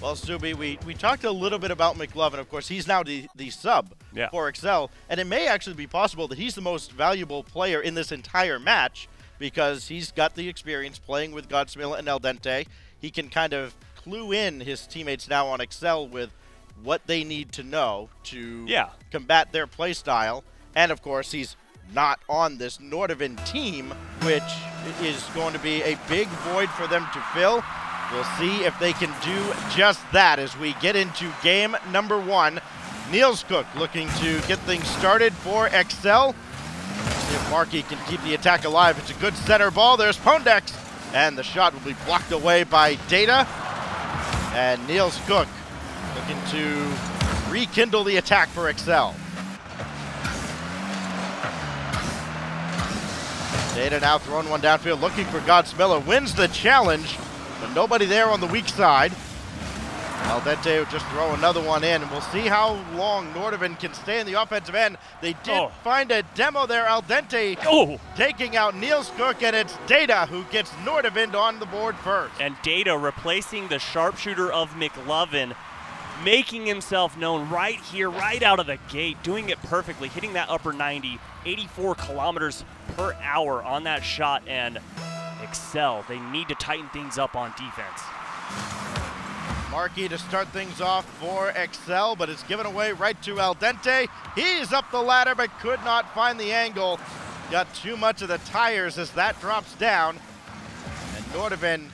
Well, Subi, we talked a little bit about McLovin. Of course, he's now the sub for Excel, and it may actually be possible that he's the most valuable player in this entire match because he's got the experience playing with Godsmilla and Al Dente. He can kind of clue in his teammates now on Excel with what they need to know to combat their play style. And, of course, he's not on this NORDAVIND team, which is going to be a big void for them to fill. We'll see if they can do just that as we get into game number 1. Niels Cook looking to get things started for Excel. See if Markey can keep the attack alive. It's a good center ball. There's Pondex, and the shot will be blocked away by Data. And Niels Cook looking to rekindle the attack for Excel. Data now throwing one downfield, looking for Godsmilla. Wins the challenge, but nobody there on the weak side. Al Dente will just throw another one in, and we'll see how long NORDAVIND can stay in the offensive end. They did find a demo there. Al Dente taking out Niels Cook, and it's Data who gets NORDAVIND on the board first. And Data replacing the sharpshooter of McLovin, making himself known right here, right out of the gate, doing it perfectly, hitting that upper 90, 84 kilometers per hour on that shot, and Excel, they need to tighten things up on defense. Markey to start things off for Excel, but it's given away right to Al Dente. He's up the ladder, but could not find the angle. Got too much of the tires as that drops down. And NORDAVIND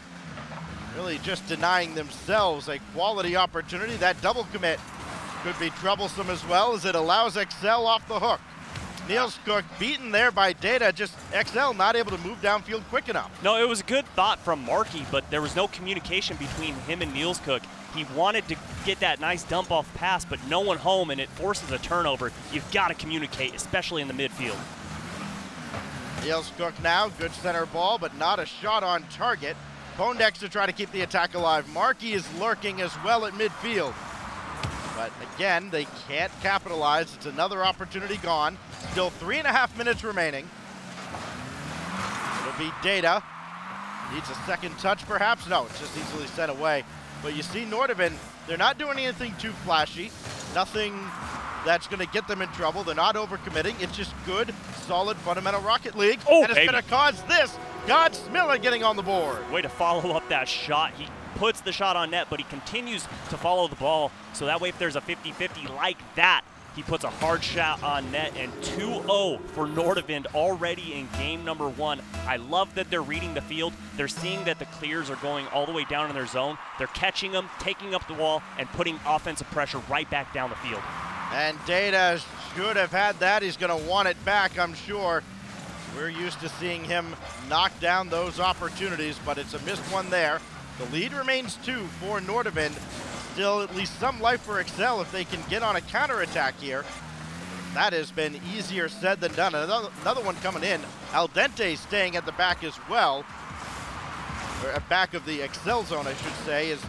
really just denying themselves a quality opportunity. That double commit could be troublesome as well as it allows Excel off the hook. Niels Cook beaten there by Data, just Excel not able to move downfield quick enough. No, it was a good thought from Markey, but there was no communication between him and Niels Cook. He wanted to get that nice dump-off pass, but no one home, and it forces a turnover. You've got to communicate, especially in the midfield. Niels Cook now, good center ball, but not a shot on target. Pondex to try to keep the attack alive. Markey is lurking as well at midfield. But again, they can't capitalize. It's another opportunity gone. Still 3.5 minutes remaining. It'll be Data. Needs a second touch perhaps? No, it's just easily sent away. But you see NORDAVIND, they're not doing anything too flashy. Nothing that's going to get them in trouble. They're not overcommitting. It's just good, solid, fundamental Rocket League. And it's going to cause this. Godsmilla getting on the board. Way to follow up that shot. He puts the shot on net, but he continues to follow the ball. So that way, if there's a 50-50 like that, he puts a hard shot on net, and 2-0 for NORDAVIND already in game number 1. I love that they're reading the field. They're seeing that the clears are going all the way down in their zone. They're catching them, taking up the wall, and putting offensive pressure right back down the field. And Data should have had that. He's going to want it back, I'm sure. We're used to seeing him knock down those opportunities, but it's a missed one there. The lead remains 2 for NORDAVIND. Still at least some life for Excel if they can get on a counterattack here. That has been easier said than done. Another one coming in. Al Dente staying at the back as well. Or at back of the Excel zone, I should say, is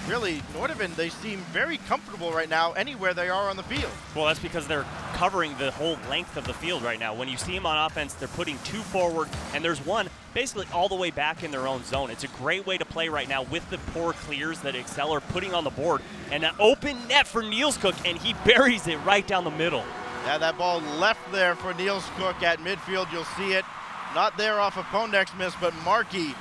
really NORDAVIND. They seem very comfortable right now anywhere they are on the field. Well, that's because they're covering the whole length of the field right now. When you see them on offense, they're putting 2 forward, and there's one basically all the way back in their own zone. It's a great way to play right now with the poor clears that Excel are putting on the board. And an open net for Niels Cook, and he buries it right down the middle. Yeah, that ball left there for Niels Cook at midfield. You'll see it. Not there off of Pondex miss, but Markey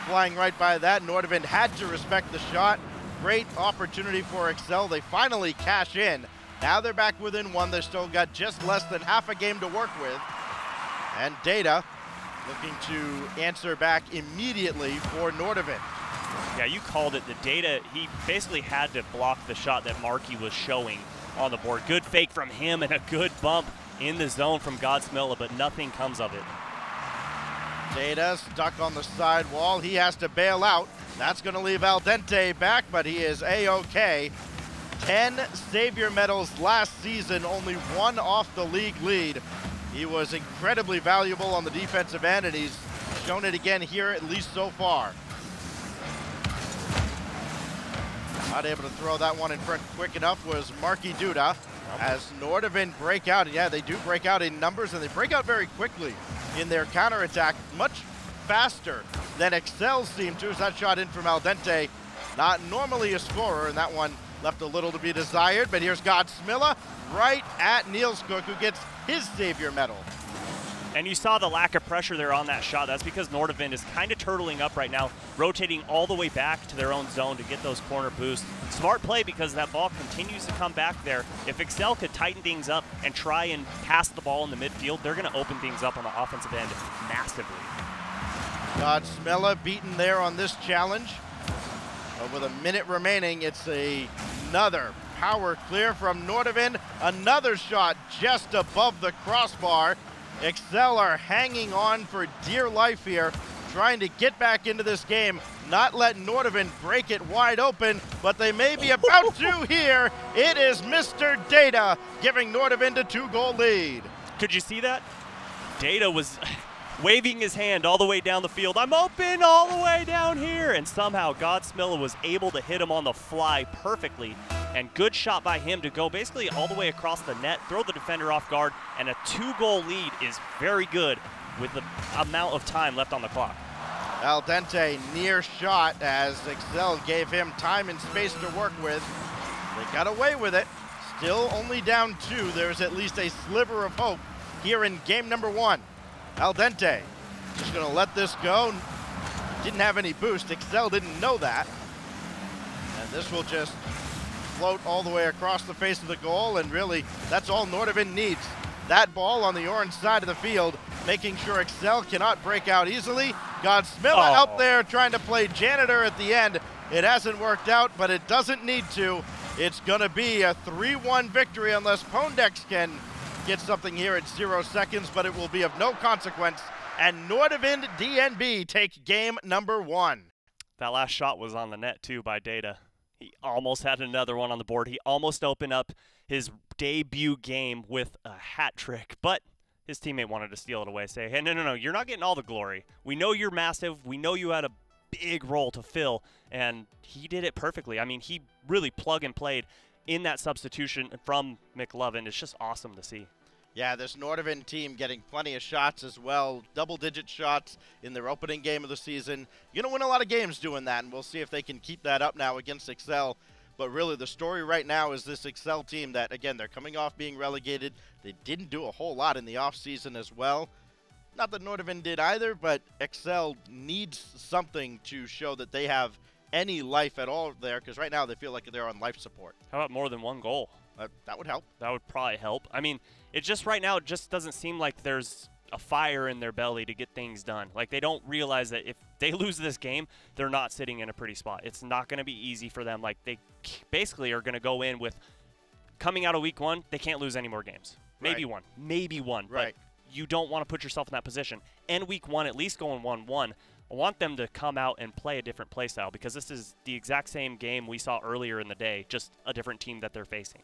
flying right by that. NORDAVIND had to respect the shot. Great opportunity for Excel. They finally cash in. Now they're back within 1. They've still got just less than half a game to work with. And Data looking to answer back immediately for NORDAVIND. Yeah, you called it. The Data, he basically had to block the shot that Markey was showing on the board. Good fake from him and a good bump in the zone from Godsmilla, but nothing comes of it. Data stuck on the side wall. He has to bail out. That's going to leave Al Dente back, but he is A-OK. 10 Savior medals last season, only 1 off the league lead. He was incredibly valuable on the defensive end, and he's shown it again here, at least so far. Not able to throw that one in front quick enough was Markey Duda. As NORDAVIND break out, yeah, they do break out in numbers, and they break out very quickly in their counterattack, much faster than Excel seemed to. As that shot in from Al Dente Not normally a scorer, and that one left a little to be desired, but here's Godsmilla right at Niels Cook, who gets his Savior medal. And you saw the lack of pressure there on that shot. That's because NORDAVIND is kind of turtling up right now, rotating all the way back to their own zone to get those corner boosts. Smart play because that ball continues to come back there. If Excel could tighten things up and try and pass the ball in the midfield, they're going to open things up on the offensive end massively. Godsmilla beaten there on this challenge. But with a minute remaining, it's another power clear from NORDAVIND. Another shot just above the crossbar. Excel are hanging on for dear life here, trying to get back into this game, not let NORDAVIND break it wide open, but they may be about to here. It is Mr. Data giving NORDAVIND a 2-goal lead. Could you see that? Data was waving his hand all the way down the field. I'm open all the way down here. And somehow Godsmilla was able to hit him on the fly perfectly. And good shot by him to go basically all the way across the net, throw the defender off guard, and a 2-goal lead is very good with the amount of time left on the clock. Al Dente near shot as Excel gave him time and space to work with. They got away with it. Still only down 2. There's at least a sliver of hope here in game number 1. Al Dente just going to let this go. Didn't have any boost. Excel didn't know that. And this will just float all the way across the face of the goal, and really that's all NORDAVIND needs. That ball on the orange side of the field, making sure Excel cannot break out easily. Godsmilla out there trying to play janitor at the end. It hasn't worked out, but it doesn't need to. It's going to be a 3-1 victory unless Pondex can get something here at 0 seconds, but it will be of no consequence. And NORDAVIND DNB take game number 1. That last shot was on the net too by Data. He almost had another one on the board. He almost opened up his debut game with a hat trick, but his teammate wanted to steal it away, say, hey, no, you're not getting all the glory. We know you're massive. We know you had a big role to fill, and he did it perfectly. I mean, he really plug and played in that substitution from McLovin. It's just awesome to see. Yeah, this NORDAVIND team getting plenty of shots as well, double-digit shots in their opening game of the season. You're going to win a lot of games doing that, and we'll see if they can keep that up now against Excel. But really, the story right now is this Excel team that, again, they're coming off being relegated. They didn't do a whole lot in the offseason as well. Not that NORDAVIND did either, but Excel needs something to show that they have any life at all there, because right now they feel like they're on life support. How about more than 1 goal? That would help. That would probably help. I mean, it just right now, it just doesn't seem like there's a fire in their belly to get things done. Like, they don't realize that if they lose this game, they're not sitting in a pretty spot. It's not going to be easy for them. Like, they basically are going to go in with, coming out of week 1, they can't lose any more games. Maybe one. Maybe one. Right. But you don't want to put yourself in that position. And week 1, at least going 1-1, I want them to come out and play a different play style, because this is the exact same game we saw earlier in the day, just a different team that they're facing.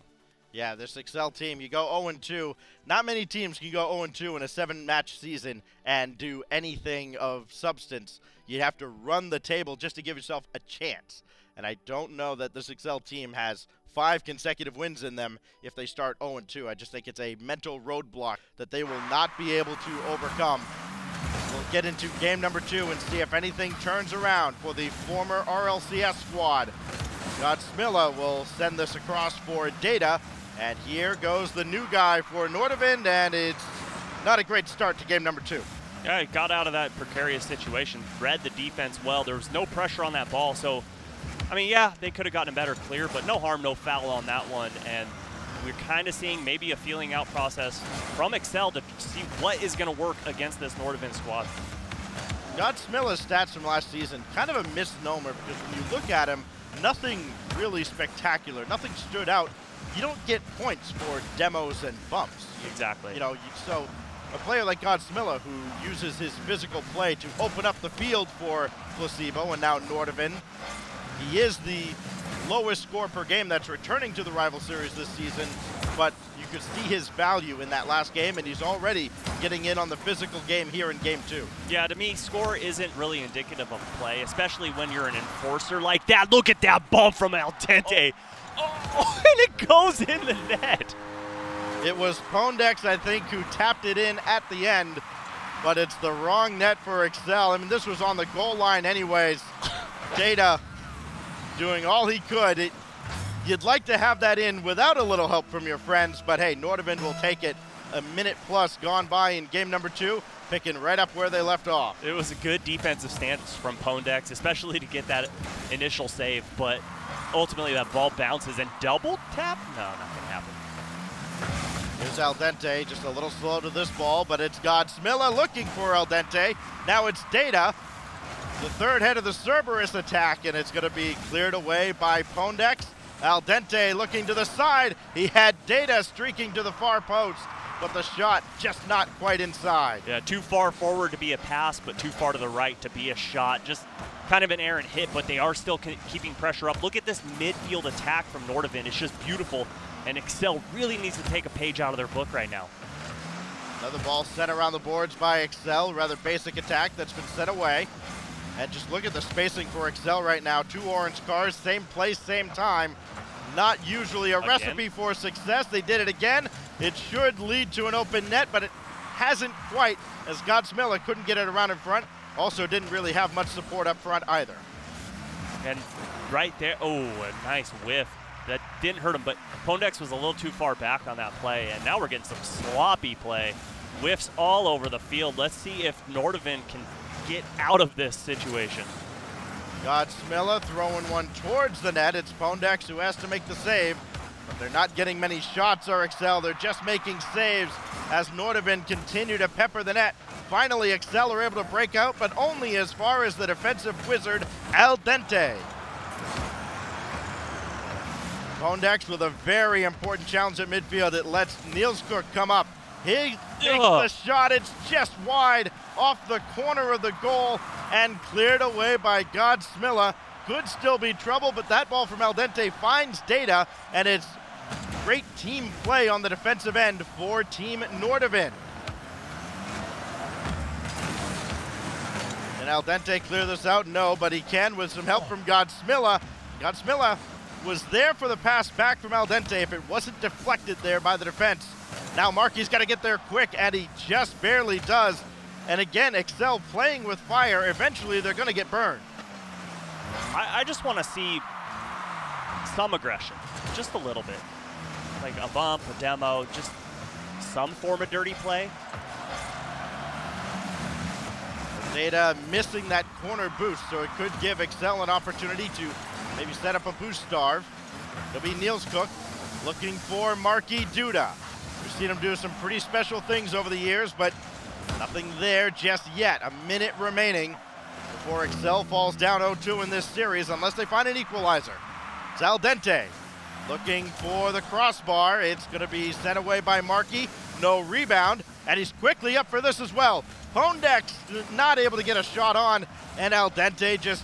Yeah, this Excel team, you go 0-2. Not many teams can go 0-2 in a 7-match season and do anything of substance. You have to run the table just to give yourself a chance. And I don't know that this Excel team has 5 consecutive wins in them if they start 0-2. I just think it's a mental roadblock that they will not be able to overcome. We'll get into game number 2 and see if anything turns around for the former RLCS squad. Godsmilla will send this across for Data. And here goes the new guy for NORDAVIND, and it's not a great start to game number 2. Yeah, he got out of that precarious situation, read the defense well. There was no pressure on that ball, so, I mean, yeah, they could have gotten a better clear, but no harm, no foul on that one. And we're kind of seeing maybe a feeling out process from Excel to see what is going to work against this NORDAVIND squad. Godsmilla's stats from last season, kind of a misnomer, because when you look at him, nothing really spectacular, nothing stood out. You don't get points for demos and bumps. Exactly. You know, so a player like Godsmilla, who uses his physical play to open up the field for Placebo and now NORDAVIND, he is the lowest score per game that's returning to the rival series this season, but you could see his value in that last game, and he's already getting in on the physical game here in game 2. Yeah, to me, score isn't really indicative of play, especially when you're an enforcer like that. Look at that bump from Al Dente. Oh, and it goes in the net. It was Pondex, I think, who tapped it in at the end, but it's the wrong net for Excel. I mean, this was on the goal line anyways. Data doing all he could. You'd like to have that in without a little help from your friends, but hey, NORDAVIND will take it. A minute plus gone by in game number 2, picking right up where they left off. It was a good defensive stance from Pondex, especially to get that initial save, but ultimately that ball bounces and double tap? No, not gonna happen. Here's Al Dente, just a little slow to this ball, but it's Godsmilla looking for Al Dente. Now it's Data, the third head of the Cerberus attack, and it's gonna be cleared away by Pondex. Al Dente looking to the side. He had Data streaking to the far post, but the shot just not quite inside. Yeah, too far forward to be a pass, but too far to the right to be a shot. Just kind of an errant hit, but they are still keeping pressure up. Look at this midfield attack from NORDAVIND. It's just beautiful, and Excel really needs to take a page out of their book right now. Another ball set around the boards by Excel. Rather basic attack that's been set away. And just look at the spacing for Excel right now. 2 orange cars, same place, same time. Not usually a recipe for success. They did it again. It should lead to an open net, but it hasn't quite, as Godsmilla couldn't get it around in front. Also didn't really have much support up front either. And right there, oh, a nice whiff. That didn't hurt him, but Pondex was a little too far back on that play, and now we're getting some sloppy play. Whiffs all over the field. Let's see if NORDAVIND can get out of this situation. Godsmilla throwing one towards the net. It's Pondex who has to make the save, but they're not getting many shots, or Excel. They're just making saves as NORDAVIND continue to pepper the net. Finally, Excel are able to break out, but only as far as the defensive wizard, Al Dente. Pondex with a very important challenge at midfield. It lets Niels Cook come up. He takes the shot. It's just wide off the corner of the goal and cleared away by Godsmilla. Could still be trouble, but that ball from Al Dente finds Data, and it's great team play on the defensive end for Team NORDAVIND. Can Al Dente clear this out? No, but he can with some help from Godsmilla. Godsmilla was there for the pass back from Al Dente if it wasn't deflected there by the defense. Now Marky's got to get there quick, and he just barely does. And again, Excel playing with fire. Eventually, they're going to get burned. I just want to see some aggression, just a little bit. Like a bump, a demo, just some form of dirty play. Data missing that corner boost, so it could give Excel an opportunity to maybe set up a boost starve. It'll be Niels Cook looking for Marky Duda. We've seen him do some pretty special things over the years, but nothing there just yet. A minute remaining before Excel falls down 0-2 in this series, unless they find an equalizer. It's Al Dente looking for the crossbar. It's going to be sent away by Marky. No rebound, and he's quickly up for this as well. Pondex not able to get a shot on, and Al Dente just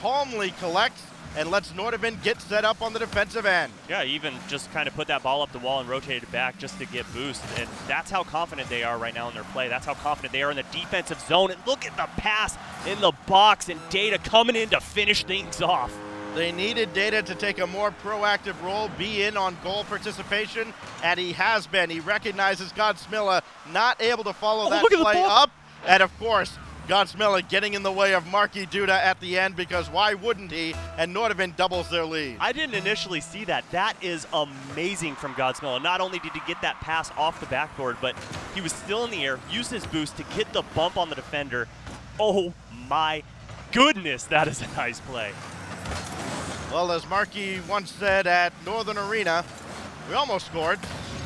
calmly collects and lets NORDAVIND get set up on the defensive end. Yeah, even just kind of put that ball up the wall and rotate it back just to get boost. And that's how confident they are right now in their play. That's how confident they are in the defensive zone. And look at the pass in the box, and Data coming in to finish things off. They needed Data to take a more proactive role, be in on goal participation, and he has been. He recognizes Godsmilla not able to follow that play up. And of course, Godsmilla getting in the way of Marky Duda at the end, because why wouldn't he? And NORDAVIND doubles their lead. I didn't initially see that. That is amazing from Godsmilla. Not only did he get that pass off the backboard, but he was still in the air, used his boost to get the bump on the defender. Oh my goodness, that is a nice play. Well, as Marky once said at Northern Arena, we almost scored.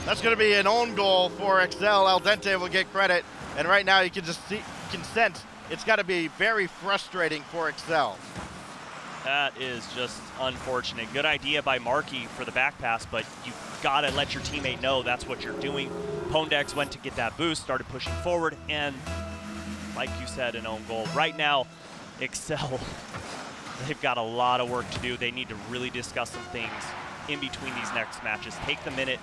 That's going to be an own goal for Excel. Al Dente will get credit. And right now you can just see, you can sense it's got to be very frustrating for Excel. That is just unfortunate. Good idea by Marky for the back pass, but you got to let your teammate know that's what you're doing. Pondex went to get that boost, started pushing forward, and like you said, an own goal. Right now, Excel, they've got a lot of work to do. They need to really discuss some things in between these next matches. Take the minute,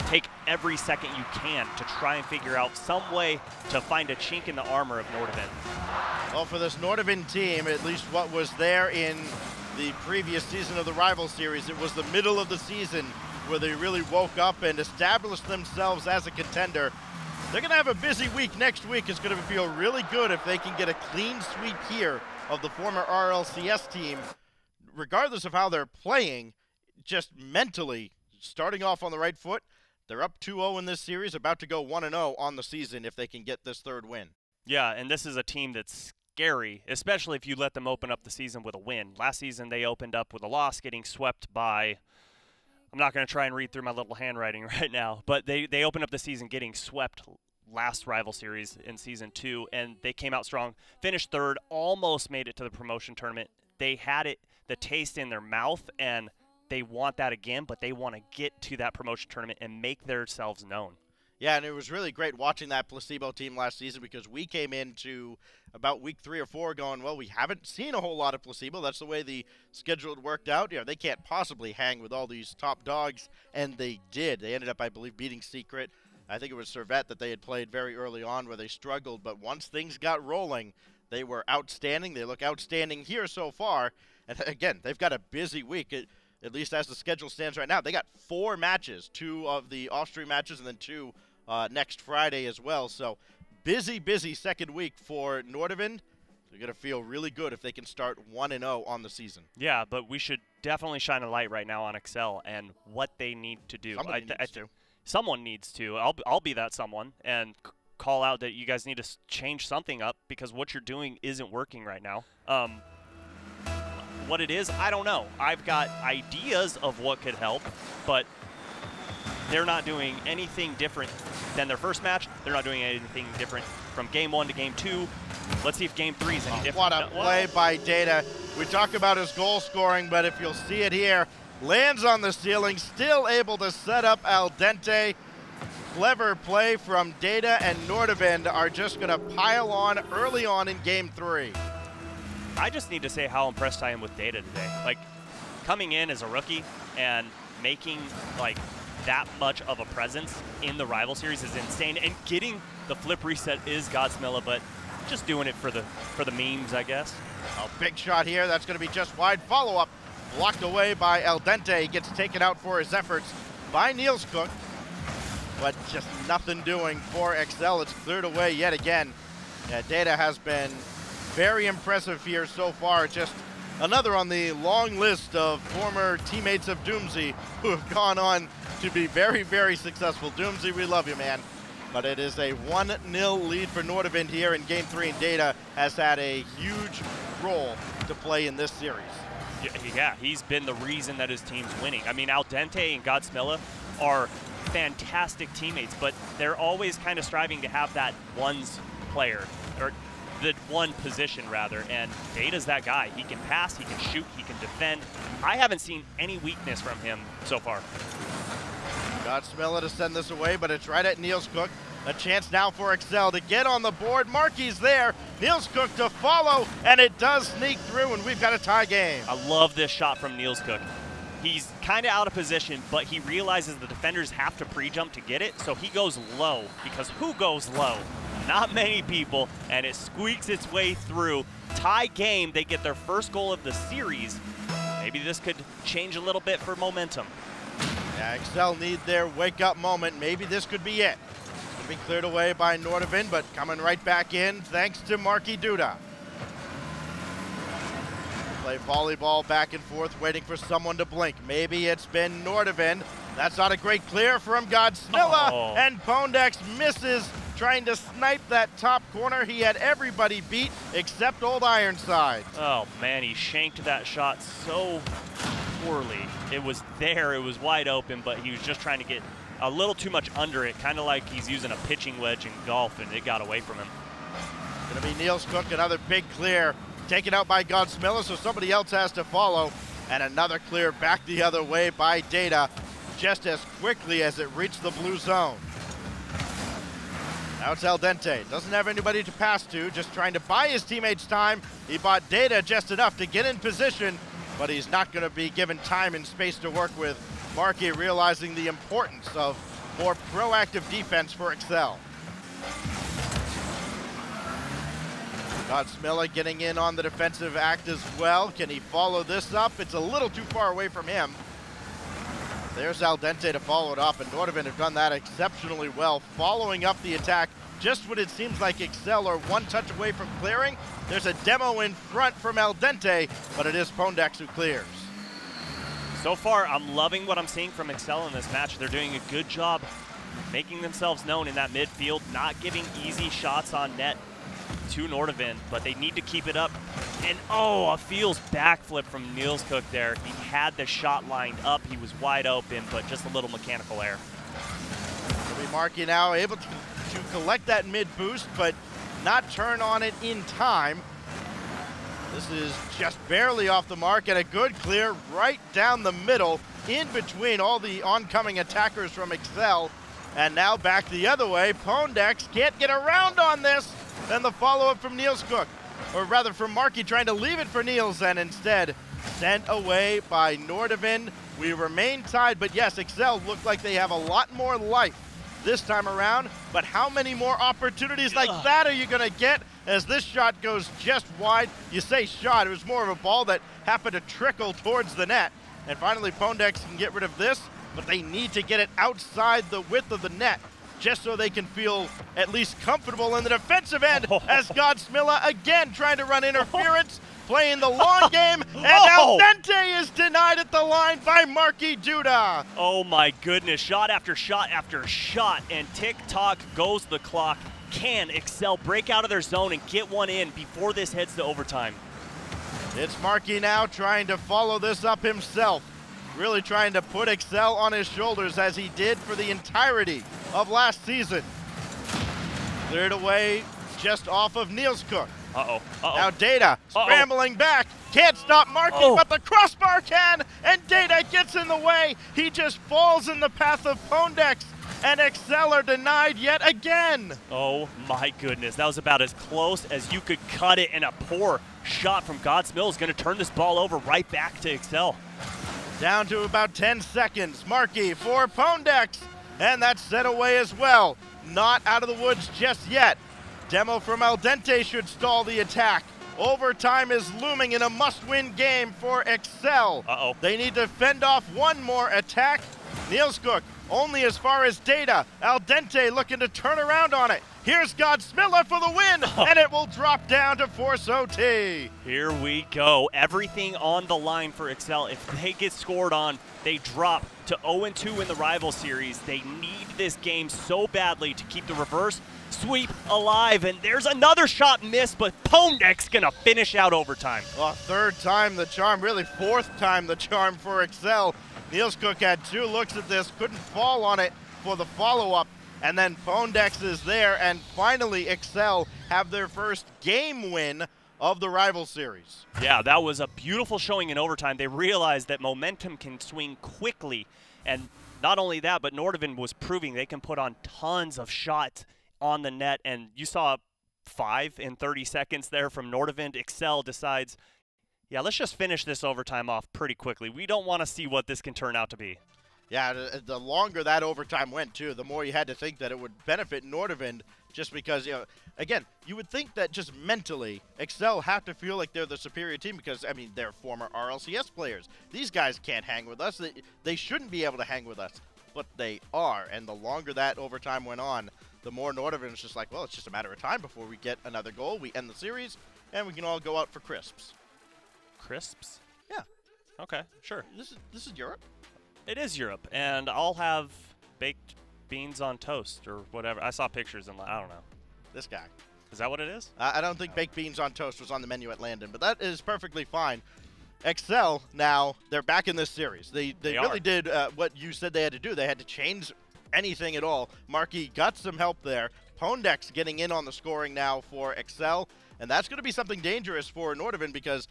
take every second you can to try and figure out some way to find a chink in the armor of NORDAVIND. Well, for this NORDAVIND team, at least what was there in the previous season of the Rival Series, it was the middle of the season where they really woke up and established themselves as a contender. They're going to have a busy week. Next week is going to feel really good if they can get a clean sweep here of the former RLCS team. regardless of how they're playing, just mentally starting off on the right foot, they're up 2-0 in this series, about to go 1-0 on the season if they can get this third win. Yeah, and this is a team that's scary, especially if you let them open up the season with a win. Last season they opened up with a loss, getting swept by, I'm not going to try and read through my little handwriting right now, but they opened up the season getting swept last rival series in season 2, and they came out strong, finished third, almost made it to the promotion tournament. They had the taste in their mouth, and they want that again, but they want to get to that promotion tournament and make themselves known. Yeah, and it was really great watching that placebo team last season, because we came into about week 3 or 4 going, well, we haven't seen a whole lot of placebo. That's the way the schedule had worked out. You know, they can't possibly hang with all these top dogs, and they did. They ended up, I believe, beating Secret. I think it was Servette that they had played very early on where they struggled, but once things got rolling, they were outstanding. They look outstanding here so far, and again, they've got a busy week. At least as the schedule stands right now. They got 4 matches, 2 of the off-stream matches and then 2 next Friday as well. So busy second week for NORDAVIND. They're going to feel really good if they can start 1-0 on the season. Yeah, but we should definitely shine a light right now on Excel and what they need to do. Someone needs to. I'll be that someone and call out that you guys need to change something up, because what you're doing isn't working right now. What it is, I don't know. I've got ideas of what could help, but they're not doing anything different than their first match. They're not doing anything different from game 1 to game 2. Let's see if game 3 is any different. What a play by Data. We talk about his goal scoring, but if you'll see it here, lands on the ceiling, still able to set up Al Dente. Clever play from Data, and NORDAVIND are just going to pile on early on in game 3. I just need to say how impressed I am with Data today. Like, coming in as a rookie and making, like, that much of a presence in the rival series is insane. And getting the flip reset is Godsmilla, but just doing it for the memes, I guess. A big shot here. That's going to be just wide. Follow-up blocked away by Al Dente. He gets taken out for his efforts by Niels Cook, but just nothing doing for Excel. It's cleared away yet again. Yeah, Data has been very impressive here so far. Just another on the long list of former teammates of Doomsy who have gone on to be very, very successful. Doomsy, we love you, man. But it is a 1-0 lead for NORDAVIND here in game 3, and Data has had a huge role to play in this series. Yeah, he's been the reason that his team's winning. I mean, Al Dente and Godsmilla are fantastic teammates, but they're always kind of striving to have that ones player, or the one position rather, and Data's that guy. He can pass, he can shoot, he can defend. I haven't seen any weakness from him so far. Godsmilla to send this away, but it's right at Niels Cook. A chance now for Excel to get on the board. Markey's there. Niels Cook to follow, and it does sneak through, and we've got a tie game. I love this shot from Niels Cook. He's kind of out of position, but he realizes the defenders have to pre-jump to get it, so he goes low, because who goes low? Not many people, and it squeaks its way through. Tie game, they get their first goal of the series. Maybe this could change a little bit for momentum. Yeah, Excel need their wake-up moment. Maybe this could be it. It's going to be cleared away by NORDAVIND, but coming right back in thanks to Marky Duda. Play volleyball back and forth, waiting for someone to blink. Maybe it's been NORDAVIND. That's not a great clear from Godsmilla, and Pondex misses trying to snipe that top corner. He had everybody beat except Old Ironside. Oh man, he shanked that shot so poorly. It was there, it was wide open, but he was just trying to get a little too much under it, kind of like he's using a pitching wedge in golf, and it got away from him. Going to be Niels Cook, another big clear, taken out by Godsmilla, so somebody else has to follow, and another clear back the other way by Data, just as quickly as it reached the blue zone. Now it's Al Dente. Doesn't have anybody to pass to, just trying to buy his teammates time. He bought Data just enough to get in position, but he's not going to be given time and space to work with. Markey realizing the importance of more proactive defense for Excel. Godsmilla getting in on the defensive act as well. Can he follow this up? It's a little too far away from him. There's Al Dente to follow it up, and NORDAVIND have done that exceptionally well, following up the attack just when it seems like Excel are one touch away from clearing, there's a demo in front from Al Dente, but it is Pondex who clears. So far, I'm loving what I'm seeing from Excel in this match. They're doing a good job making themselves known in that midfield, not giving easy shots on net to NORDAVIND, but they need to keep it up. And oh, a feels backflip from Niels Cook there. He had the shot lined up. He was wide open, but just a little mechanical error. Marky now able to collect that mid boost, but not turn on it in time. This is just barely off the mark, and a good clear right down the middle, in between all the oncoming attackers from Excel. And now back the other way. Pondex can't get around on this. Then the follow-up from Niels Cook, or rather from Marky trying to leave it for Niels, and instead sent away by NORDAVIND. We remain tied, but yes, Excel look like they have a lot more life this time around, but how many more opportunities like that are you gonna get as this shot goes just wide? You say shot, it was more of a ball that happened to trickle towards the net. And finally Pondex can get rid of this, but they need to get it outside the width of the net just so they can feel at least comfortable in the defensive end as Godsmilla again trying to run interference, playing the long game, and Al Dente is denied at the line by Marky Duda. Oh my goodness, shot after shot after shot, and tick-tock goes the clock. Can Excel break out of their zone and get one in before this heads to overtime? It's Marky now trying to follow this up himself, really trying to put Excel on his shoulders as he did for the entirety of last season. Cleared away just off of Niels Cook. Now Data scrambling back, can't stop Marky, but the crossbar can, and Data gets in the way. He just falls in the path of Pondex, and Excel are denied yet again. Oh my goodness, that was about as close as you could cut it, and a poor shot from Godsmill is going to turn this ball over right back to Excel. Down to about 10 seconds, Marky for Pondex, and that's set away as well. Not out of the woods just yet. Demo from Al Dente should stall the attack. Overtime is looming in a must-win game for Excel. They need to fend off one more attack. Niels Cook only as far as Data. Al Dente looking to turn around on it. Here's Godsmilla for the win, and it will drop down to force OT. Here we go. Everything on the line for Excel. If they get scored on, they drop to 0-2 in the rival series. They need this game so badly to keep the reverse sweep alive, and there's another shot missed, but Pondex gonna finish out overtime. Well, third time the charm, really fourth time the charm for Excel. Niels Cook had 2 looks at this, couldn't fall on it for the follow-up, and then Pondex is there, and finally Excel have their first game win of the rival series. Yeah, that was a beautiful showing in overtime. They realized that momentum can swing quickly, and not only that, but NORDAVIND was proving they can put on tons of shots on the net, and you saw 5 in 30 seconds there from NORDAVIND. Excel decides, yeah, let's just finish this overtime off pretty quickly. We don't want to see what this can turn out to be. Yeah, the longer that overtime went, too, the more you had to think that it would benefit NORDAVIND, just because, you know, again, you would think that just mentally, Excel have to feel like they're the superior team because, I mean, they're former RLCS players. These guys can't hang with us. They shouldn't be able to hang with us, but they are, and the longer that overtime went on, the more NORDAVIND is just like, well, it's just a matter of time before we get another goal, we end the series, and we can all go out for crisps. Crisps? Yeah. Okay, sure. This is Europe? It is Europe, and I'll have baked beans on toast or whatever. I saw pictures and I don't know. This guy. Is that what it is? I don't think baked beans on toast was on the menu at Landon, but that is perfectly fine. Excel, now, they're back in this series. They really did what you said they had to do. They had to change anything at all. Marky got some help there. Pondex getting in on the scoring now for Excel, and that's going to be something dangerous for NORDAVIND because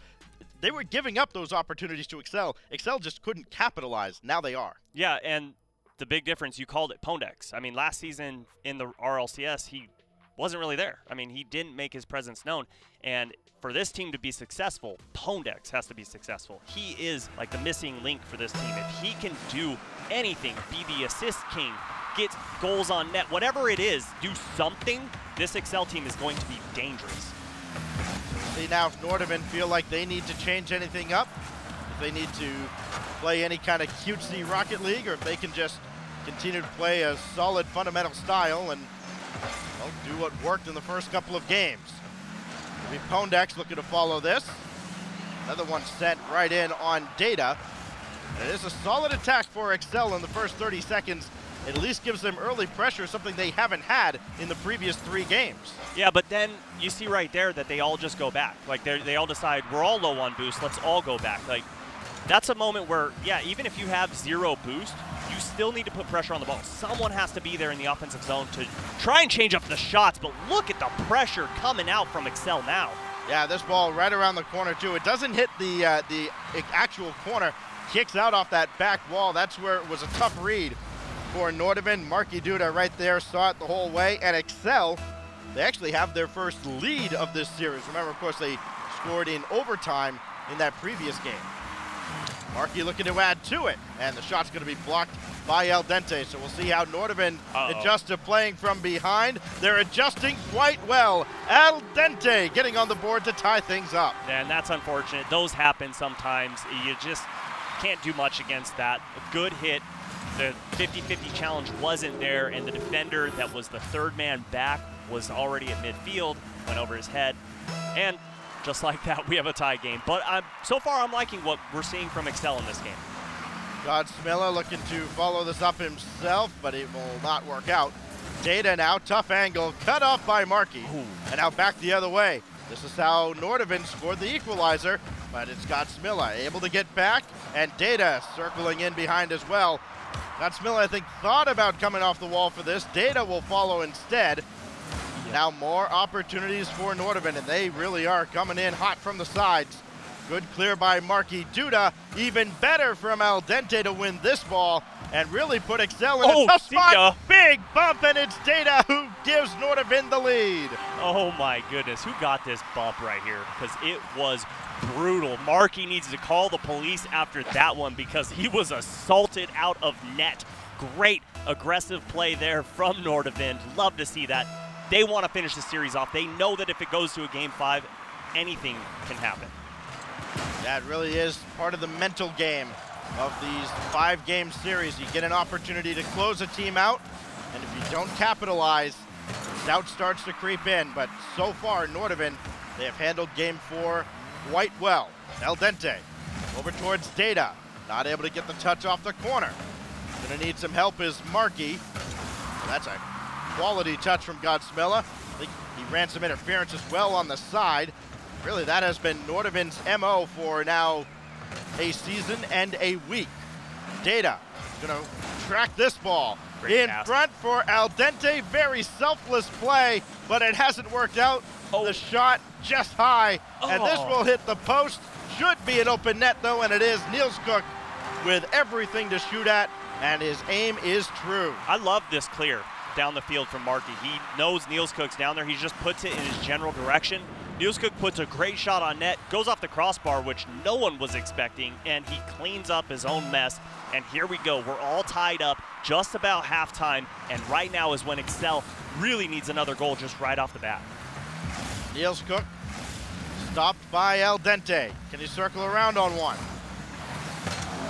they were giving up those opportunities to Excel. Excel just couldn't capitalize. Now they are. Yeah, and the big difference, you called it Pondex. I mean, last season in the RLCS, he wasn't really there. I mean, he didn't make his presence known. And for this team to be successful, Pondex has to be successful. He is like the missing link for this team. If he can do anything, be the assist king, get goals on net, whatever it is, do something, this Excel team is going to be dangerous. See, now if NORDAVIND feel like they need to change anything up, if they need to play any kind of cutesy Rocket League, or if they can just continue to play a solid fundamental style and Well, do what worked in the first couple of games. Maybe Pondex looking to follow this. Another one sent right in on Data. And it is a solid attack for Excel in the first 30 seconds. It at least gives them early pressure, something they haven't had in the previous 3 games. Yeah, but then you see right there that they all just go back. Like, they all decide, we're all low on boost, let's all go back. Like, that's a moment where, yeah, even if you have 0 boost, you still need to put pressure on the ball. Someone has to be there in the offensive zone to try and change up the shots, but look at the pressure coming out from Excel now. Yeah, this ball right around the corner, too. It doesn't hit the actual corner. Kicks out off that back wall. That's where it was a tough read for NORDAVIND. Marky Duda right there saw it the whole way. And Excel, they actually have their first lead of this series. Remember, of course, they scored in overtime in that previous game. Marky looking to add to it, and the shot's going to be blocked by El Dente. So we'll see how NORDAVIND adjusts to playing from behind. They're adjusting quite well. El Dente getting on the board to tie things up. Yeah, and that's unfortunate. Those happen sometimes. You just can't do much against that. A good hit. The 50-50 challenge wasn't there, and the defender that was the 3rd man back was already at midfield, went over his head, and just like that, we have a tie game. But so far, I'm liking what we're seeing from Excel in this game. Godsmilla looking to follow this up himself, but it will not work out. Data now, tough angle, cut off by Marky, and now back the other way. This is how NORDAVIND scored the equalizer, but it's Godsmilla able to get back, and Data circling in behind as well. Godsmilla, I think, thought about coming off the wall for this. Data will follow instead. Now more opportunities for NORDAVIND, and they really are coming in hot from the sides. Good clear by Marky Duda. Even better from El Dente to win this ball and really put Excel in a tough spot. Big bump, and it's Data who gives NORDAVIND the lead. Oh my goodness, who got this bump right here? Because it was brutal. Marky needs to call the police after that one because he was assaulted out of net. Great aggressive play there from NORDAVIND. Love to see that. They want to finish the series off. They know that if it goes to a Game 5, anything can happen. That really is part of the mental game of these 5-game series. You get an opportunity to close a team out, and if you don't capitalize, doubt starts to creep in. But so far, NORDAVIND, they have handled Game 4 quite well. El Dente over towards Data, not able to get the touch off the corner. Gonna need some help is Marky. That's a quality touch from Godsmilla. I think he ran some interference as well on the side. Really, that has been NORDAVIND's MO for now a season and a week. Data gonna track this ball in front for El Dente. Very selfless play, but it hasn't worked out. The shot just high, and this will hit the post. Should be an open net though, and it is. Niels Cook with everything to shoot at, and his aim is true. I love this clear down the field from Marky. He knows Niels Cook's down there. He just puts it in his general direction. Niels Cook puts a great shot on net, goes off the crossbar, which no one was expecting, and he cleans up his own mess. And here we go. We're all tied up just about halftime, and right now is when Excel really needs another goal just right off the bat. Niels Cook stopped by El Dente. Can he circle around on one?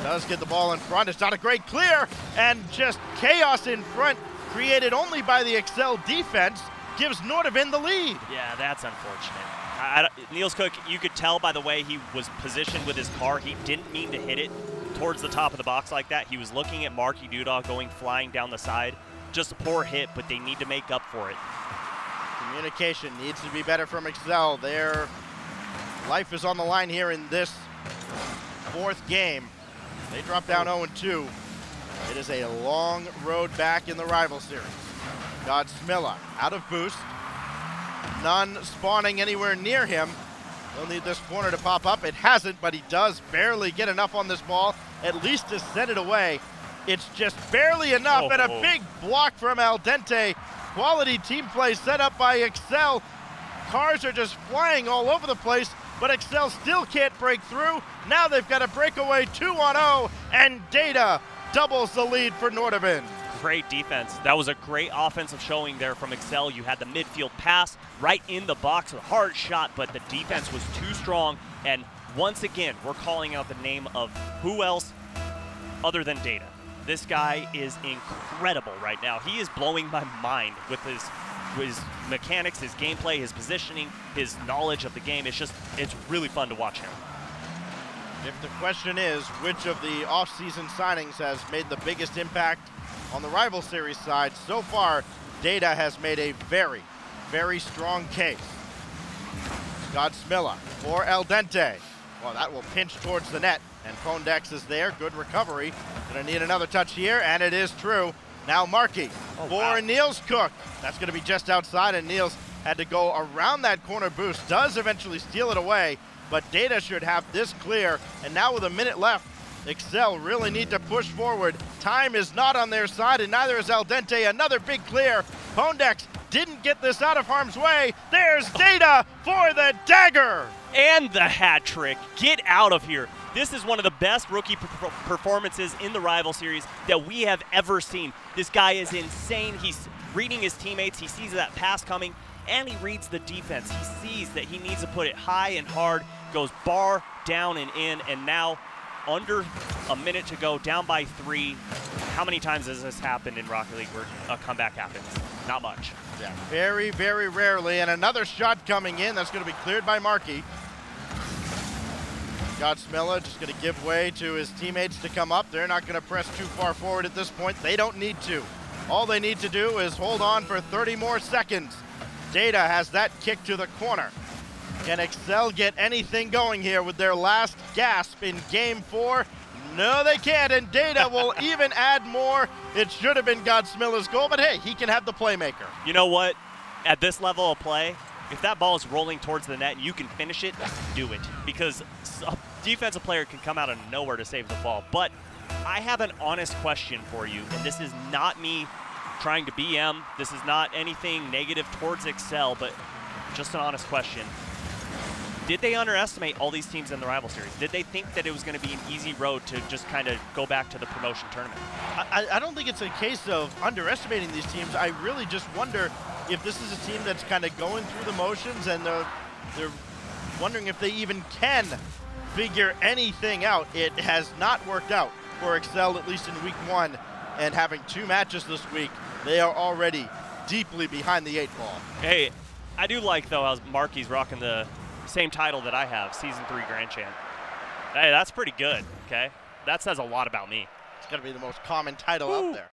Does get the ball in front. It's not a great clear, and just chaos in front created only by the Excel defense gives NORDAVIND the lead. Yeah, that's unfortunate. Niels Cook, you could tell by the way he was positioned with his car, he didn't mean to hit it towards the top of the box like that. He was looking at Marky Duda going flying down the side. Just a poor hit, but they need to make up for it. Communication needs to be better from Excel. Their life is on the line here in this 4th game. They drop down 0-2. It is a long road back in the rival series. Godsmilla out of boost. None spawning anywhere near him. He'll need this corner to pop up. It hasn't, but he does barely get enough on this ball, at least to send it away. It's just barely enough, and a big block from El Dente. Quality team play set up by Excel. Cars are just flying all over the place, but Excel still can't break through. Now they've got a breakaway 2-0, and Data doubles the lead for NORDAVIND. Great defense. That was a great offensive showing there from Excel. You had the midfield pass right in the box, a hard shot, but the defense was too strong. And once again, we're calling out the name of who else other than Data. This guy is incredible right now. He is blowing my mind with his his mechanics, his gameplay, his positioning, his knowledge of the game. It's really fun to watch him. If the question is which of the off-season signings has made the biggest impact on the rival series side, so far, Data has made a very, very strong case. Godsmilla for El Dente. Well, that will pinch towards the net, and Pondex is there. Good recovery. Gonna need another touch here, and it is true. Now Markey for Niels Cook. That's gonna be just outside, and Niels had to go around that corner boost. Does eventually steal it away, but Data should have this clear. And now with a minute left, Excel really need to push forward. Time is not on their side, and neither is El Dente. Another big clear. Pondex didn't get this out of harm's way. There's Data for the dagger. And the hat trick. Get out of here. This is one of the best rookie performances in the rival series that we have ever seen. This guy is insane. He's reading his teammates. He sees that pass coming, and he reads the defense. He sees that he needs to put it high and hard, goes bar, down, and in, and now under a minute to go, down by 3. How many times has this happened in Rocket League where a comeback happens? Not much. Yeah, very, very rarely. And another shot coming in. That's going to be cleared by Markey. Godsmilla just going to give way to his teammates to come up. They're not going to press too far forward at this point. They don't need to. All they need to do is hold on for 30 more seconds. Data has that kick to the corner. Can Excel get anything going here with their last gasp in Game 4? No, they can't, and Data will even add more. It should have been Godsmilla's goal, but hey, he can have the playmaker. You know what? At this level of play, if that ball is rolling towards the net and you can finish it, do it. Because a defensive player can come out of nowhere to save the ball. But I have an honest question for you, and this is not me trying to BM. This is not anything negative towards Excel, but just an honest question. Did they underestimate all these teams in the rival series? Did they think that it was going to be an easy road to just kind of go back to the promotion tournament? I don't think it's a case of underestimating these teams. I really just wonder if this is a team that's kind of going through the motions and they're wondering if they even can figure anything out. It has not worked out for Excel, at least in week 1, and having 2 matches this week, they are already deeply behind the 8 ball. Hey, I do like, though, how Markey's rocking the same title that I have, Season 3 Grand Champ. Hey, that's pretty good, okay? That says a lot about me. It's going to be the most common title out there.